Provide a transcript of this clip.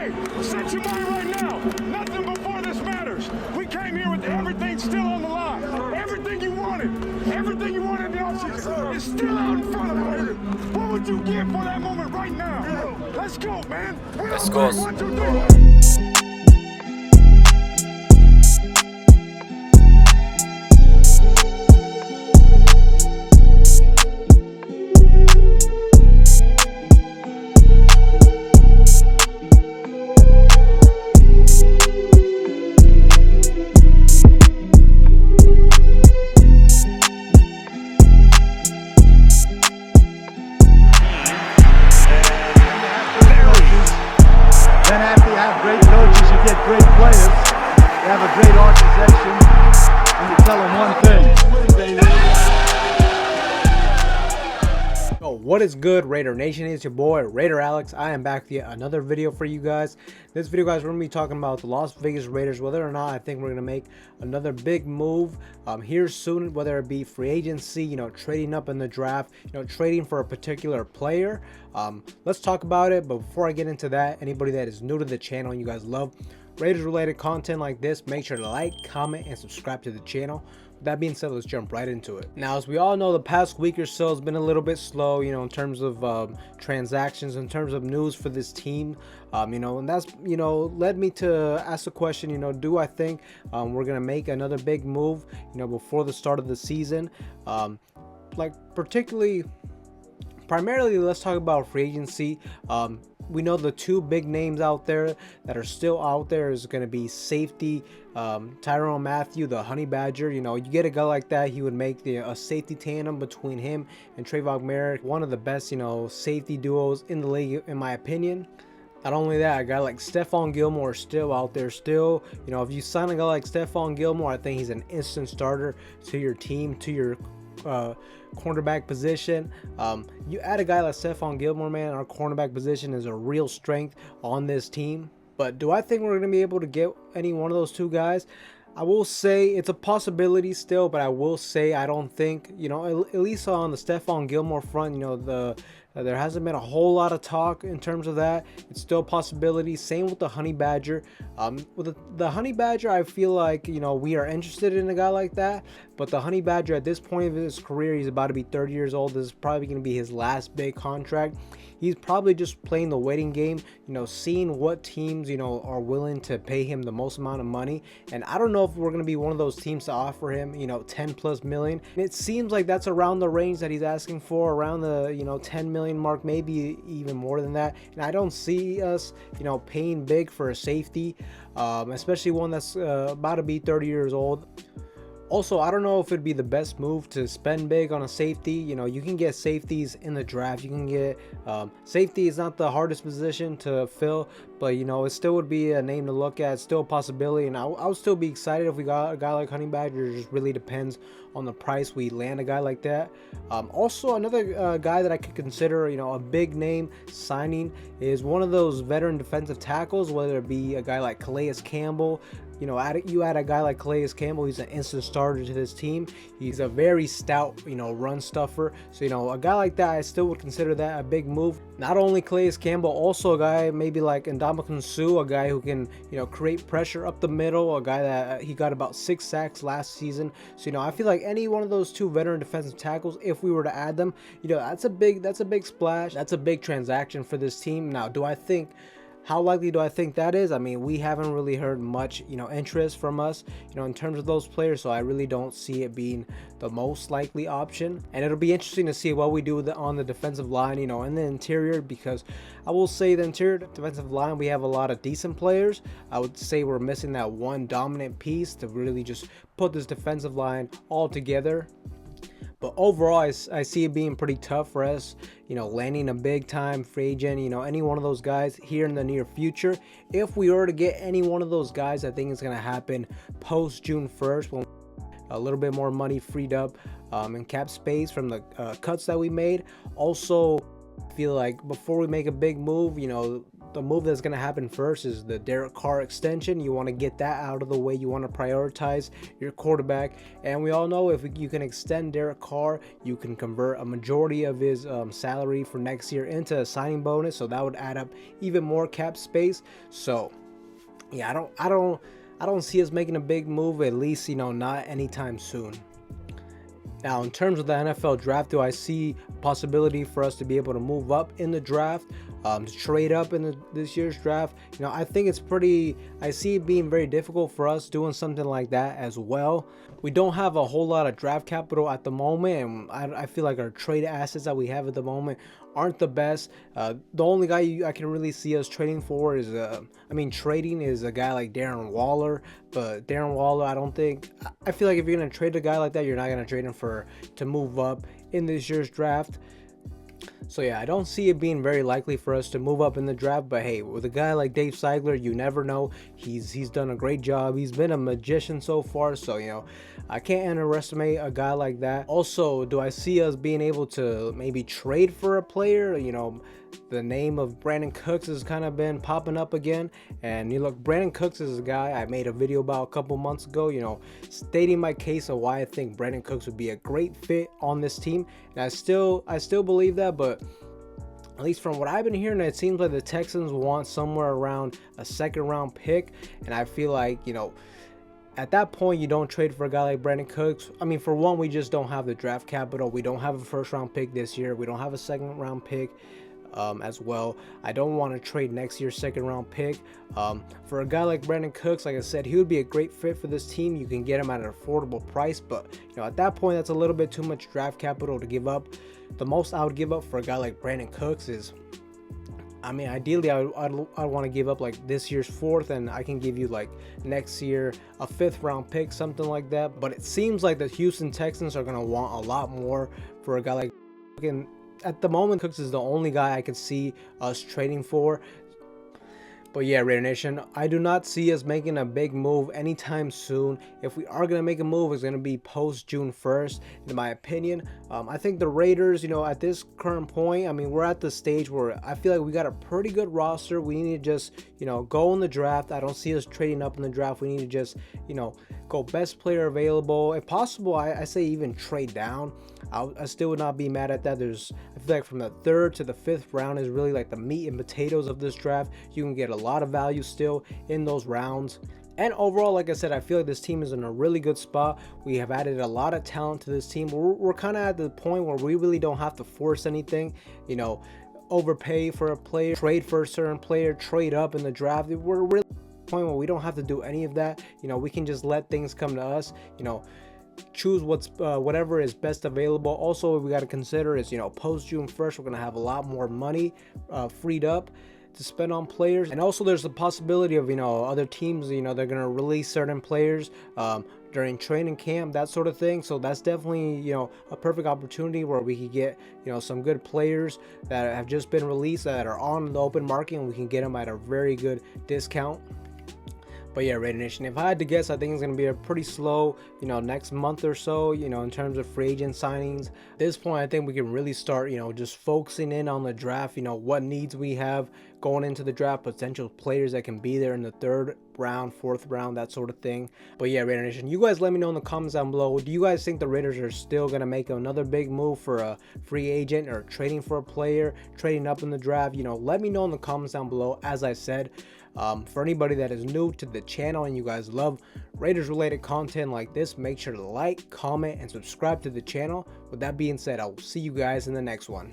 Hey, set your mind right now. Nothing before this matters. We came here with everything still on the line. Everything you wanted in the offseason is still out in front of us. What would you give for that moment right now? Let's go, man. Let's go. 1, 2, 3. Great coaches, you get great players. You have a great organization, and you tell them one thing. Oh, what is good, Raider Nation? It's your boy Raider Alex. I am back with yet another video for you guys. This video, guys, we're gonna be talking about the Las Vegas Raiders, whether or not I think we're gonna make another big move here soon, whether it be free agency, trading up in the draft, trading for a particular player. Let's talk about it. But before I get into that, anybody that is new to the channel and you guys love Raiders related content like this, make sure to like, comment, and subscribe to the channel. That being said, let's jump right into it. Now, as we all know, the past week or so has been a little bit slow, in terms of transactions, in terms of news for this team, and that's, led me to ask the question, do I think we're going to make another big move, before the start of the season? Primarily, let's talk about free agency. We know the two big names out there that are still out there is going to be safety, Tyrann Mathieu, the Honey Badger. You get a guy like that, he would make a safety tandem between him and Trayvon Merrick, one of the best, safety duos in the league, in my opinion. Not only that, a guy like Stephon Gilmore is still out there. Still, if you sign a guy like Stephon Gilmore, I think he's an instant starter to your team, to your cornerback position. You add a guy like Stephon Gilmore, man, our cornerback position is a real strength on this team. But do I think we're going to be able to get any one of those two guys? I will say it's a possibility still, but I will say I don't think, at least on the Stephon Gilmore front, there hasn't been a whole lot of talk in terms of that. It's still a possibility. Same with the Honey Badger. With the Honey Badger, I feel like, we are interested in a guy like that. But the Honey Badger, at this point of his career, he's about to be 30 years old. This is probably going to be his last big contract. He's probably just playing the waiting game, seeing what teams, are willing to pay him the most amount of money. And I don't know if we're going to be one of those teams to offer him, 10+ million. And it seems like that's around the range that he's asking for, around the, 10 million mark, maybe even more than that. And I don't see us, paying big for a safety, especially one that's about to be 30 years old. Also, I don't know if it'd be the best move to spend big on a safety. You can get safeties in the draft. You can get safety is not the hardest position to fill, but it still would be a name to look at. It's still a possibility, and I would still be excited if we got a guy like Honey Badger. It just really depends on the price we land a guy like that. Also, another guy that I could consider, a big name signing is one of those veteran defensive tackles, whether it be a guy like Calais Campbell. You add a guy like Calais Campbell, he's an instant starter to this team. He's a very stout, run stuffer. So, a guy like that, I still would consider that a big move. Not only Calais Campbell, also a guy maybe like Ndamukong Suh, a guy who can, create pressure up the middle, a guy that he got about 6 sacks last season. So, I feel like any one of those two veteran defensive tackles, if we were to add them, that's a big splash. That's a big transaction for this team. Now, how likely do I think that is? I mean, we haven't really heard much, interest from us, in terms of those players. So I really don't see it being the most likely option. And it'll be interesting to see what we do on the defensive line, in the interior, because I will say the interior defensive line, we have a lot of decent players. I would say we're missing that one dominant piece to really just put this defensive line all together. But overall, I see it being pretty tough for us, landing a big time free agent, any one of those guys here in the near future. If we were to get any one of those guys, I think it's going to happen post June 1st, when a little bit more money freed up in cap space from the cuts that we made. Also, I feel like before we make a big move, the move that's going to happen first is the Derek Carr extension. You want to get that out of the way. You want to prioritize your quarterback. And we all know if you can extend Derek Carr, you can convert a majority of his salary for next year into a signing bonus. So that would add up even more cap space. So yeah, I don't see us making a big move, at least, not anytime soon. Now, in terms of the NFL draft, do I see a possibility for us to be able to move up in the draft, to trade up in this year's draft? I think I see it being very difficult for us doing something like that as well. We don't have a whole lot of draft capital at the moment, and I feel like our trade assets that we have at the moment aren't the best. The only guy I can really see us trading for is, trading is a guy like Darren Waller. But Darren Waller, I feel like if you're going to trade a guy like that, you're not going to trade him to move up in this year's draft. So yeah, I don't see it being very likely for us to move up in the draft, but hey, with a guy like Dave Seigler, you never know. He's done a great job. He's been a magician so far, so I can't underestimate a guy like that. Also, do I see us being able to maybe trade for a player? The name of Brandin Cooks has kind of been popping up again, and look, Brandin Cooks is a guy I made a video about a couple months ago, stating my case of why I think Brandin Cooks would be a great fit on this team, and I still believe that. But at least from what I've been hearing, it seems like the Texans want somewhere around a second-round pick, and I feel like at that point, you don't trade for a guy like Brandin Cooks. For one, we just don't have the draft capital. We don't have a first-round pick this year. We don't have a second-round pick as well. I don't want to trade next year's second-round pick. For a guy like Brandin Cooks, like I said, he would be a great fit for this team. You can get him at an affordable price, but at that point, that's a little bit too much draft capital to give up. The most I would give up for a guy like Brandin Cooks is, ideally, I'd want to give up like this year's fourth, and I can give you like next year a fifth-round pick, something like that. But it seems like the Houston Texans are going to want a lot more for a guy like Cooks. And at the moment, Cooks is the only guy I can see us trading for. But yeah, Raider Nation, I do not see us making a big move anytime soon. If we are going to make a move, it's going to be post June 1st, in my opinion. I think the Raiders, at this current point, we're at the stage where I feel like we got a pretty good roster. We need to just, go in the draft. I don't see us trading up in the draft. We need to just, go best player available. If possible, I say even trade down. I still would not be mad at that. I feel like from the 3rd to the 5th round is really like the meat and potatoes of this draft. You can get a lot of value still in those rounds. And overall, like I said, I feel like this team is in a really good spot. We have added a lot of talent to this team. We're kind of at the point where we really don't have to force anything, overpay for a player, trade for a certain player, trade up in the draft. We're really at the point where we don't have to do any of that. We can just let things come to us, choose whatever is best available. Also, we got to consider is post June 1st, we're going to have a lot more money freed up to spend on players. And also there's the possibility of other teams, they're going to release certain players during training camp, that sort of thing. So that's definitely a perfect opportunity where we could get some good players that have just been released that are on the open market, and we can get them at a very good discount. But yeah, Raider Nation, if I had to guess, I think it's going to be a pretty slow, next month or so, in terms of free agent signings. At this point, I think we can really start, just focusing in on the draft, what needs we have going into the draft, potential players that can be there in the 3rd round, 4th round, that sort of thing. But yeah, Raider Nation, you guys let me know in the comments down below. Do you guys think the Raiders are still going to make another big move for a free agent, or trading for a player, trading up in the draft? Let me know in the comments down below. As I said, for anybody that is new to the channel and you guys love Raiders related content like this, make sure to like, comment, and subscribe to the channel. With that being said, I will see you guys in the next one.